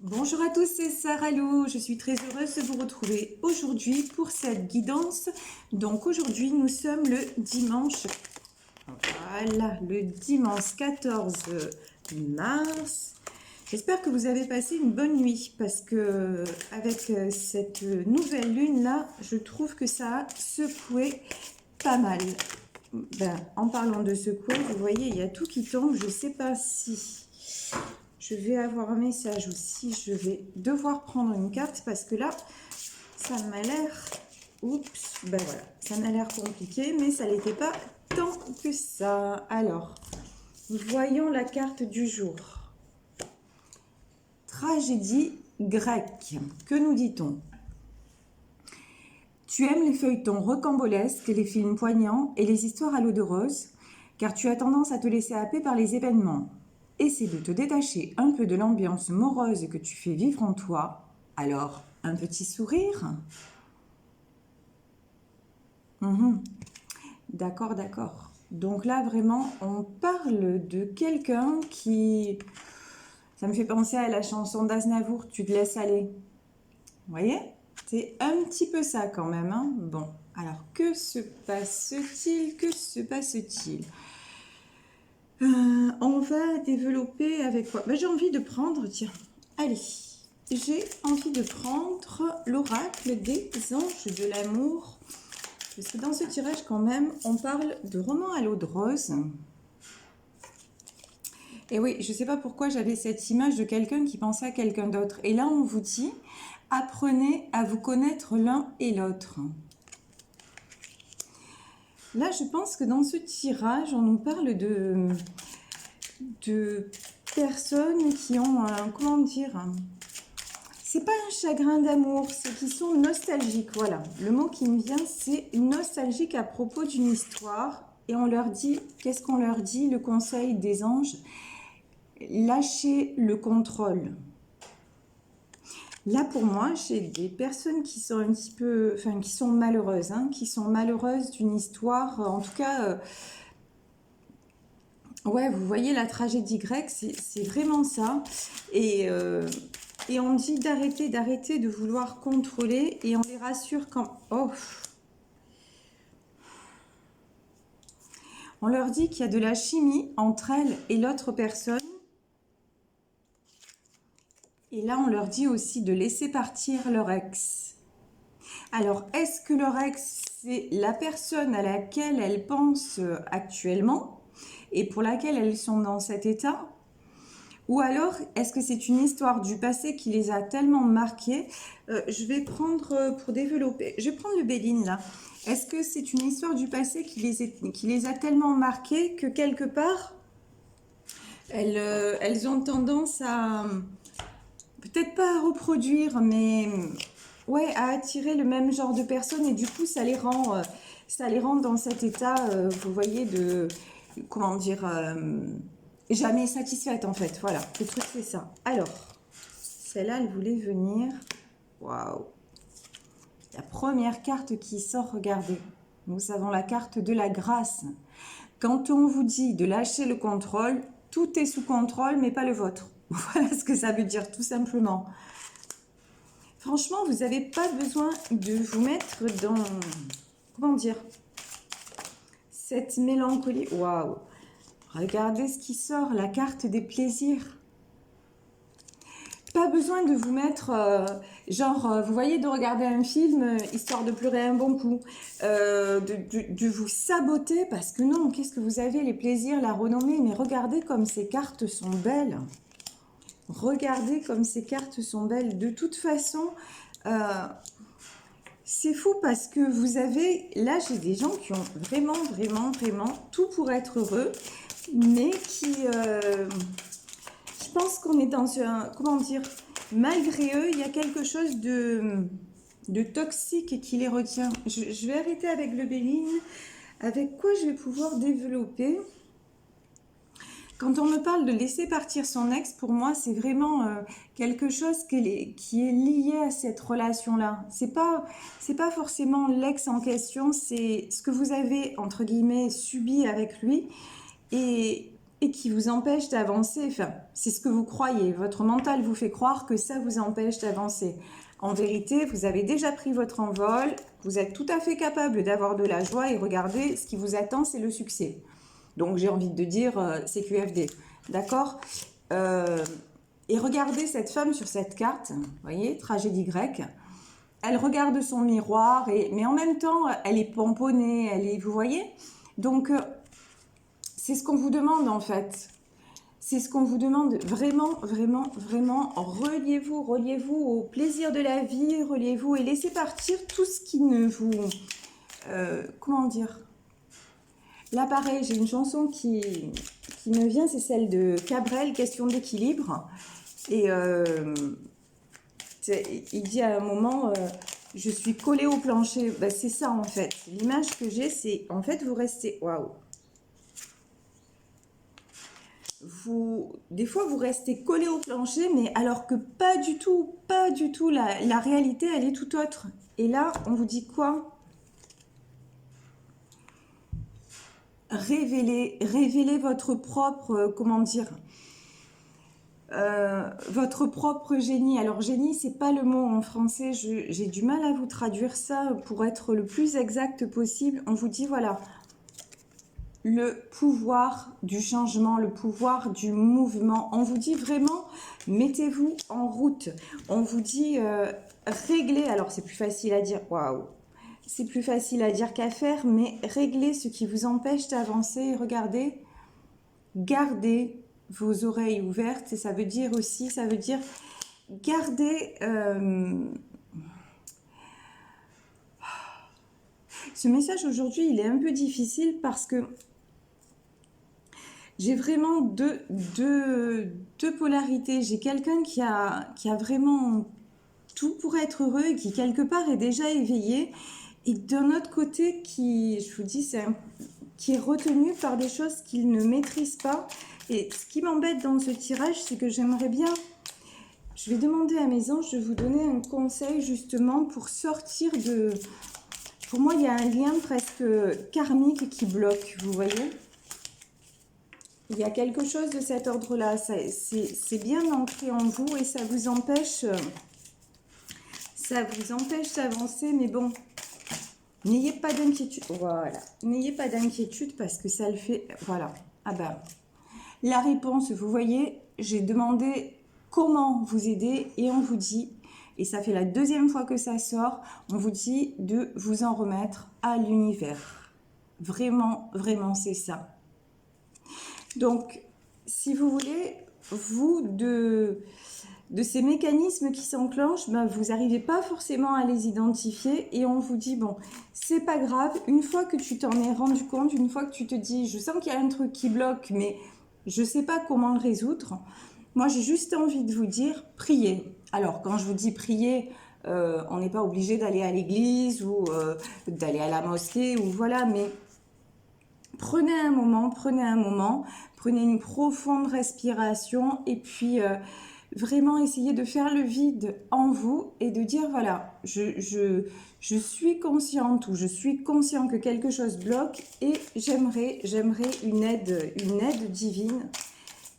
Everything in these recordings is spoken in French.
Bonjour à tous, c'est Sarah Lou. Je suis très heureuse de vous retrouver aujourd'hui pour cette guidance. Donc aujourd'hui, nous sommes le dimanche, voilà, le dimanche 14 mars. J'espère que vous avez passé une bonne nuit parce que avec cette nouvelle lune là, je trouve que ça a secoué pas mal. En parlant de secouer, vous voyez, il y a tout qui tombe. Je ne sais pas si je vais avoir un message ou si je vais devoir prendre une carte parce que là, ça m'a l'air... Oups, ben voilà, ça m'a l'air compliqué, mais ça n'était pas tant que ça. Alors, voyons la carte du jour. Tragédie grecque. Que nous dit-on? Tu aimes les feuilletons rocambolesques, les films poignants et les histoires à l'eau de rose, car tu as tendance à te laisser happer par les événements. Essaie de te détacher un peu de l'ambiance morose que tu fais vivre en toi. Alors, un petit sourire? D'accord, d'accord. Donc là, vraiment, on parle de quelqu'un qui... Ça me fait penser à la chanson d'Aznavour, Tu te laisses aller. Vous voyez? C'est un petit peu ça quand même, hein. Bon, alors que se passe-t-il? Que se passe-t-il? On va développer avec quoi? J'ai envie de prendre, tiens, allez, j'ai envie de prendre l'oracle des anges de l'amour. Parce que dans ce tirage, quand même, on parle de roman à l'eau de rose. Et oui, je ne sais pas pourquoi j'avais cette image de quelqu'un qui pensait à quelqu'un d'autre. Et là, on vous dit, apprenez à vous connaître l'un et l'autre. Là, je pense que dans ce tirage, on nous parle de personnes qui ont, comment dire, c'est pas un chagrin d'amour, c'est qu'ils sont nostalgiques. Voilà, le mot qui me vient, c'est nostalgique à propos d'une histoire. Et on leur dit, qu'est-ce qu'on leur dit? Le conseil des anges, lâchez le contrôle. Là, pour moi, j'ai des personnes qui sont un petit peu, enfin, qui sont malheureuses, hein, qui sont malheureuses d'une histoire, en tout cas, ouais, vous voyez, la tragédie grecque, c'est vraiment ça. Et on dit d'arrêter de vouloir contrôler, et on les rassure quand... Oh, on leur dit qu'il y a de la chimie entre elles et l'autre personne. Et là, on leur dit aussi de laisser partir leur ex. Alors, est-ce que leur ex, c'est la personne à laquelle elles pensent actuellement et pour laquelle elles sont dans cet état? Ou alors, est-ce que c'est une histoire du passé qui les a tellement marquées? Je vais prendre, pour développer, je vais prendre le Béline là. Est-ce que c'est une histoire du passé qui les a tellement marquées que quelque part, elles ont tendance à, peut-être pas à reproduire, mais ouais, à attirer le même genre de personnes et du coup, ça les rend dans cet état, vous voyez, de, comment dire, jamais satisfaite en fait. Voilà, le truc c'est ça. Alors, celle-là, elle voulait venir. Waouh! La première carte qui sort, regardez. Nous avons la carte de la grâce. Quand on vous dit de lâcher le contrôle, tout est sous contrôle, mais pas le vôtre. Voilà ce que ça veut dire, tout simplement. Franchement, vous n'avez pas besoin de vous mettre dans, comment dire, cette mélancolie. Waouh! Regardez ce qui sort, la carte des plaisirs. Pas besoin de vous mettre, vous voyez, de regarder un film, histoire de pleurer un bon coup, de vous saboter, parce que non, qu'est-ce que vous avez, les plaisirs, la renommée, mais regardez comme ces cartes sont belles. Regardez comme ces cartes sont belles. De toute façon, c'est fou parce que vous avez, là j'ai des gens qui ont vraiment, vraiment, vraiment tout pour être heureux, mais qui... je pense qu'on est dans un, comment dire, malgré eux, il y a quelque chose de toxique qui les retient. Je vais arrêter avec le Béline. Avec quoi je vais pouvoir développer? Quand on me parle de laisser partir son ex, pour moi, c'est vraiment quelque chose qui est lié à cette relation-là. C'est pas forcément l'ex en question, c'est ce que vous avez, entre guillemets, subi avec lui. Et et qui vous empêche d'avancer. Enfin, c'est ce que vous croyez. Votre mental vous fait croire que ça vous empêche d'avancer. En vérité, vous avez déjà pris votre envol, vous êtes tout à fait capable d'avoir de la joie et regardez, ce qui vous attend, c'est le succès. Donc, j'ai envie de dire c'est QFD. D'accord Et regardez cette femme sur cette carte, vous voyez, tragédie grecque. Elle regarde son miroir, mais en même temps, elle est pomponnée, vous voyez. Donc, c'est ce qu'on vous demande en fait. C'est ce qu'on vous demande. Vraiment, vraiment, vraiment, reliez-vous au plaisir de la vie, reliez-vous et laissez partir tout ce qui ne vous... comment dire? Là, pareil, j'ai une chanson qui me vient, c'est celle de Cabrel, Question d'équilibre. Et il dit à un moment, je suis collée au plancher. Ben, c'est ça en fait. L'image que j'ai, c'est en fait, vous restez... Waouh! Des fois, vous restez collé au plancher, mais alors que pas du tout, la réalité, elle est tout autre. Et là, on vous dit quoi? Révélez votre propre, comment dire, votre propre génie. Alors, génie, c'est pas le mot en français, j'ai du mal à vous traduire ça pour être le plus exact possible. On vous dit, voilà, le pouvoir du changement, le pouvoir du mouvement. On vous dit vraiment, mettez-vous en route. On vous dit, réglez, alors c'est plus facile à dire, waouh, c'est plus facile à dire qu'à faire, mais réglez ce qui vous empêche d'avancer et regardez, gardez vos oreilles ouvertes et ça veut dire aussi, garder... Ce message aujourd'hui, il est un peu difficile parce que j'ai vraiment deux polarités. J'ai quelqu'un qui a vraiment tout pour être heureux et qui quelque part est déjà éveillé. Et d'un autre côté, je vous dis, qui est retenu par des choses qu'il ne maîtrise pas. Et ce qui m'embête dans ce tirage, c'est que j'aimerais bien... Je vais demander à mes anges de vous donner un conseil justement pour sortir de... Pour moi, il y a un lien presque karmique qui bloque, vous voyez ? Il y a quelque chose de cet ordre-là, c'est bien ancré en vous et ça vous empêche d'avancer, mais bon, n'ayez pas d'inquiétude, voilà, n'ayez pas d'inquiétude parce que ça le fait, voilà, ah ben, la réponse, vous voyez, j'ai demandé comment vous aider et on vous dit, et ça fait la deuxième fois que ça sort, on vous dit de vous en remettre à l'univers, vraiment, vraiment c'est ça. Donc, si vous voulez, de ces mécanismes qui s'enclenchent, ben, vous n'arrivez pas forcément à les identifier et on vous dit, bon, c'est pas grave, une fois que tu t'en es rendu compte, une fois que tu te dis, je sens qu'il y a un truc qui bloque, mais je ne sais pas comment le résoudre, moi j'ai juste envie de vous dire, priez. Alors, quand je vous dis prier, on n'est pas obligé d'aller à l'église ou d'aller à la mosquée, ou voilà, mais... Prenez un moment, prenez une profonde respiration et puis vraiment essayez de faire le vide en vous et de dire voilà, je suis consciente ou je suis conscient que quelque chose bloque et j'aimerais une aide divine.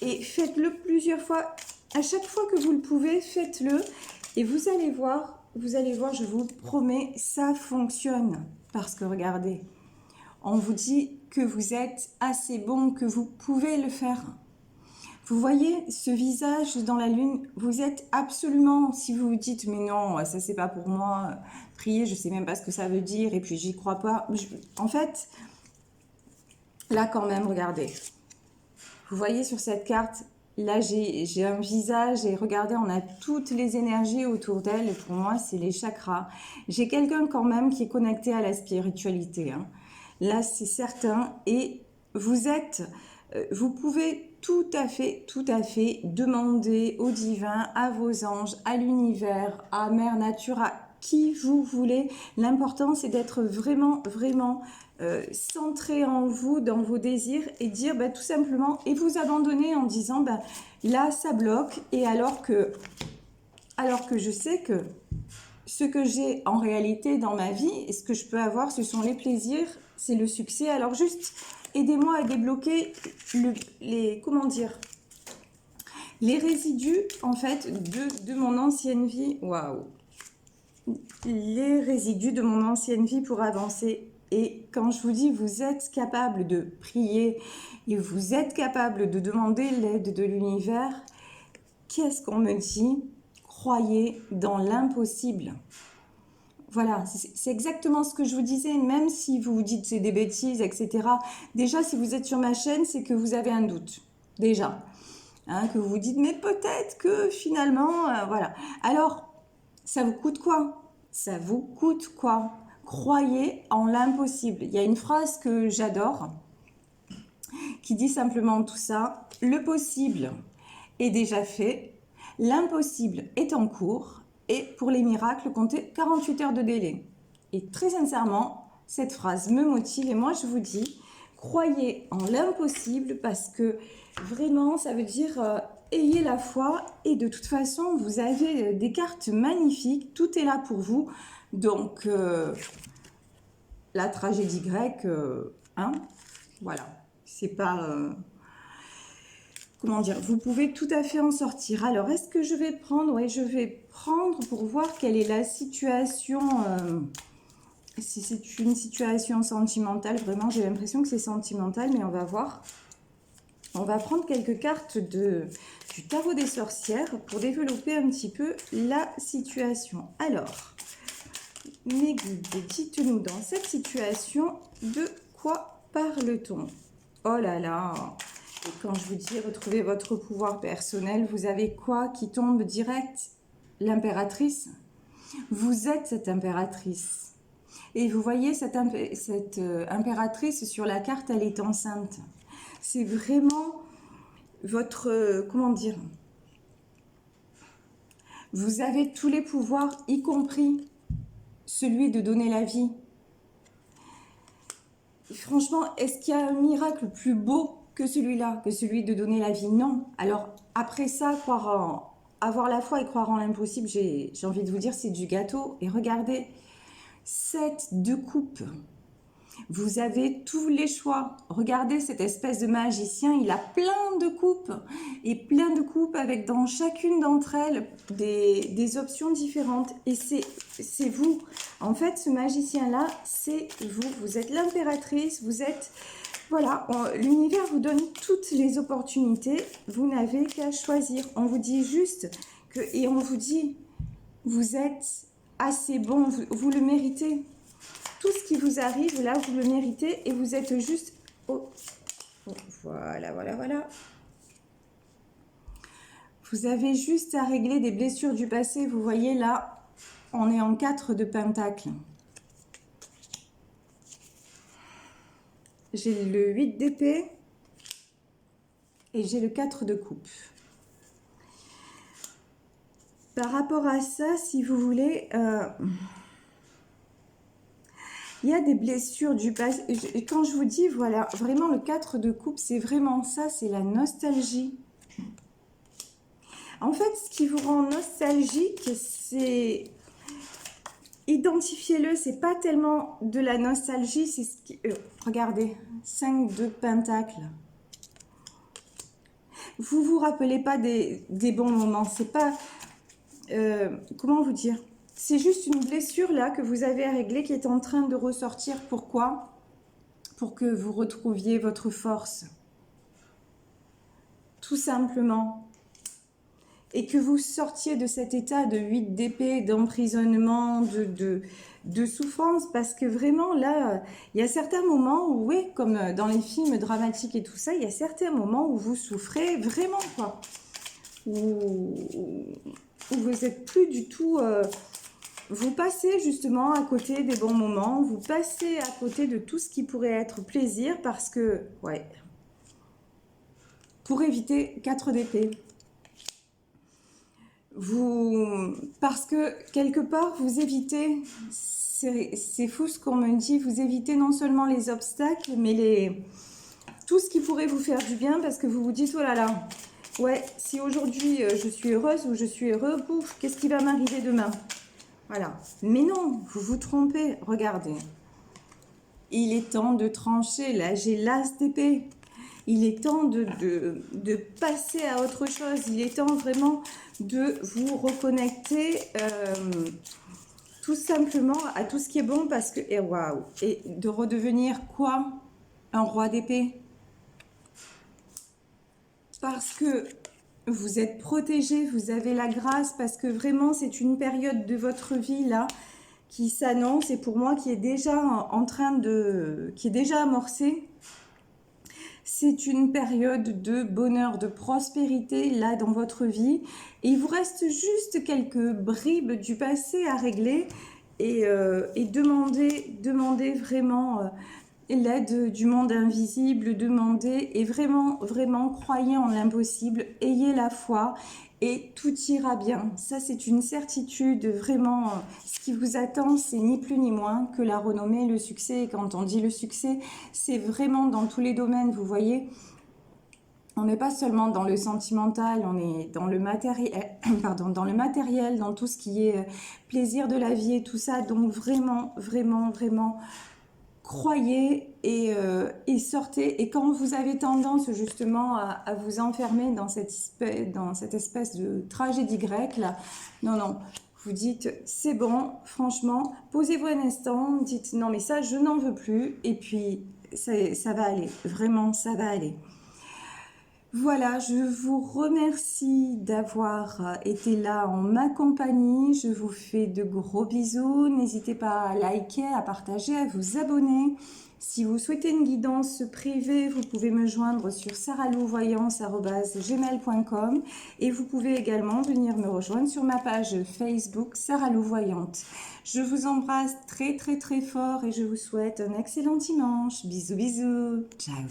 Et faites-le plusieurs fois. À chaque fois que vous le pouvez, faites-le et vous allez voir, je vous promets, ça fonctionne. Parce que regardez, on vous dit que vous êtes assez bon, que vous pouvez le faire. Vous voyez ce visage dans la lune, vous êtes absolument, si vous vous dites, mais non, ça c'est pas pour moi, prier, je sais même pas ce que ça veut dire, et puis j'y crois pas. En fait, là quand même, regardez. Vous voyez sur cette carte, là j'ai un visage, et regardez, on a toutes les énergies autour d'elle, et pour moi c'est les chakras. J'ai quelqu'un quand même qui est connecté à la spiritualité, hein. Là, c'est certain. Et vous pouvez tout à fait demander au divin, à vos anges, à l'univers, à Mère Nature, à qui vous voulez. L'important, c'est d'être vraiment centré en vous, dans vos désirs et dire tout simplement, et vous abandonner en disant, là, ça bloque. Et alors que je sais que ce que j'ai en réalité dans ma vie et ce que je peux avoir, ce sont les plaisirs, c'est le succès. Alors juste, aidez-moi à débloquer comment dire, les résidus, en fait, de mon ancienne vie. Waouh! Les résidus de mon ancienne vie pour avancer. Et quand je vous dis, vous êtes capable de prier et vous êtes capable de demander l'aide de l'univers, qu'est-ce qu'on me dit? Croyez dans l'impossible. Voilà, c'est exactement ce que je vous disais, même si vous vous dites c'est des bêtises, etc. Déjà, si vous êtes sur ma chaîne, c'est que vous avez un doute, déjà. Hein, que vous vous dites, mais peut-être que finalement, voilà. Alors, ça vous coûte quoi? Ça vous coûte quoi? Croyez en l'impossible. Il y a une phrase que j'adore, qui dit simplement tout ça. Le possible est déjà fait, l'impossible est en cours, et pour les miracles, comptez 48 heures de délai. Et très sincèrement, cette phrase me motive et moi je vous dis, croyez en l'impossible parce que vraiment ça veut dire ayez la foi et de toute façon vous avez des cartes magnifiques, tout est là pour vous. Donc la tragédie grecque, hein, voilà, c'est pas... comment dire, vous pouvez tout à fait en sortir. Alors, est-ce que je vais prendre? Oui, je vais prendre pour voir quelle est la situation. Si c'est une situation sentimentale, vraiment, j'ai l'impression que c'est sentimental, mais on va voir. On va prendre quelques cartes du tarot des sorcières pour développer un petit peu la situation. Alors, mes guides, dites-nous dans cette situation, de quoi parle-t-on? Oh là là! Et quand je vous dis retrouver votre pouvoir personnel, vous avez quoi qui tombe direct? L'impératrice. Vous êtes cette impératrice. Et vous voyez cette impératrice sur la carte, elle est enceinte. C'est vraiment votre... comment dire? Vous avez tous les pouvoirs, y compris celui de donner la vie. Et franchement, est-ce qu'il y a un miracle plus beau que celui-là, que celui de donner la vie? Non. Alors, après ça, avoir la foi et croire en l'impossible, j'ai envie de vous dire, c'est du gâteau. Et regardez, 7 de coupe. Vous avez tous les choix. Regardez cette espèce de magicien, il a plein de coupes. Et plein de coupes avec dans chacune d'entre elles des options différentes. Et c'est vous. En fait, ce magicien-là, c'est vous. Vous êtes l'impératrice, vous êtes... Voilà, l'univers vous donne toutes les opportunités, vous n'avez qu'à choisir. On vous dit juste que, et on vous dit, vous êtes assez bon, vous le méritez. Tout ce qui vous arrive, là, vous le méritez et vous êtes juste... Oh, voilà, voilà, voilà. Vous avez juste à régler des blessures du passé. Vous voyez là, on est en 4 de pentacles. J'ai le 8 d'épée et j'ai le 4 de coupe. Par rapport à ça, si vous voulez, il y a des blessures du passé. Et quand je vous dis, voilà, vraiment le 4 de coupe, c'est vraiment ça, c'est la nostalgie. En fait, ce qui vous rend nostalgique, c'est... Identifiez-le, c'est pas tellement de la nostalgie, c'est ce qui... regardez, 5 de pentacles. Vous vous rappelez pas des bons moments, c'est pas... comment vous dire? C'est juste une blessure là que vous avez à régler qui est en train de ressortir. Pourquoi? Pour que vous retrouviez votre force. Tout simplement. Et que vous sortiez de cet état de 8 d'épée, d'emprisonnement, de souffrance, parce que vraiment là, il y a certains moments où, oui, comme dans les films dramatiques et tout ça, il y a certains moments où vous souffrez vraiment, quoi. Où vous n'êtes plus du tout... vous passez justement à côté des bons moments, vous passez à côté de tout ce qui pourrait être plaisir, parce que, ouais, pour éviter 4 d'épée. Parce que quelque part vous évitez, c'est fou ce qu'on me dit, vous évitez non seulement les obstacles, mais tout ce qui pourrait vous faire du bien, parce que vous vous dites, oh là là, ouais, si aujourd'hui je suis heureuse ou je suis heureux, pouf, qu'est-ce qui va m'arriver demain? Voilà. Mais non, vous vous trompez, regardez. il est temps de trancher. Là, j'ai l'as d'épée. Il est temps de passer à autre chose. Il est temps vraiment de vous reconnecter tout simplement à tout ce qui est bon parce que, et waouh, et de redevenir quoi? Un roi d'épée. Parce que vous êtes protégé, vous avez la grâce, parce que vraiment c'est une période de votre vie là qui s'annonce et pour moi qui est déjà qui est déjà amorcée. C'est une période de bonheur, de prospérité là dans votre vie. Et il vous reste juste quelques bribes du passé à régler et demandez vraiment l'aide du monde invisible, demandez et vraiment, vraiment croyez en l'impossible, ayez la foi et tout ira bien. Ça, c'est une certitude, vraiment. Ce qui vous attend, c'est ni plus ni moins que la renommée, le succès. Et quand on dit le succès, c'est vraiment dans tous les domaines, vous voyez. On n'est pas seulement dans le sentimental, on est dans le matériel, pardon, dans le matériel, dans tout ce qui est plaisir de la vie et tout ça. Donc vraiment, vraiment, vraiment, croyez et sortez. Et quand vous avez tendance justement à vous enfermer dans cette espèce de tragédie grecque là, non, non, vous dites c'est bon, franchement, posez-vous un instant, dites non mais ça je n'en veux plus et puis ça va aller, vraiment ça va aller. Voilà, je vous remercie d'avoir été là en ma compagnie. Je vous fais de gros bisous. N'hésitez pas à liker, à partager, à vous abonner. Si vous souhaitez une guidance privée, vous pouvez me joindre sur saralouvoyance@gmail.com et vous pouvez également venir me rejoindre sur ma page Facebook Sarah Lou Voyante. Je vous embrasse très très très fort et je vous souhaite un excellent dimanche. Bisous bisous. Ciao.